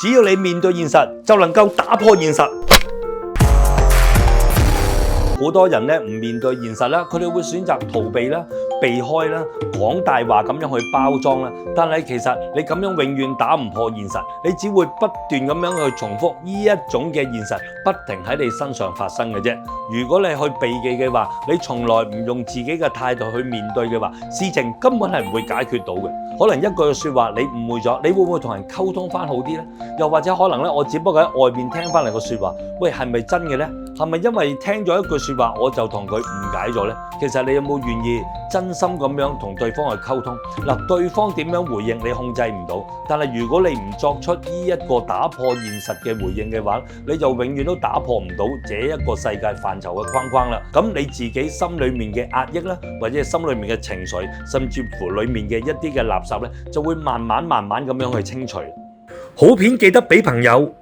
只要你面對現實，就能夠打破現實。好多人咧唔面對現實啦，佢哋會選擇逃避啦、避開啦、講大話咁樣去包裝啦。但係其實你咁樣永遠打唔破現實，你只會不斷咁樣去重複呢一種嘅現實，不停喺你身上發生嘅啫。如果你去避忌嘅話，你從來唔用自己嘅態度去面對嘅話，事情根本係唔會解決到嘅。可能一句説話你誤會咗，你會唔會同人溝通翻好啲呢？又或者可能咧，我只不過喺外邊聽翻嚟個説話，喂，係咪真嘅呢？係咪因為聽咗一句説話我就同佢誤解咗呢？其實你有冇願意真心咁樣同對方去溝通？嗱，對方點樣回應你控制唔到，但係如果你唔作出呢一個打破現實嘅回應嘅話，你就永遠都打破唔到這一個世界範疇嘅框框啦。咁你自己心裡面嘅壓抑啦，或者係心裡面嘅情緒，甚至乎裡面嘅一啲嘅垃圾咧，就會慢慢咁樣去清除。好片記得俾朋友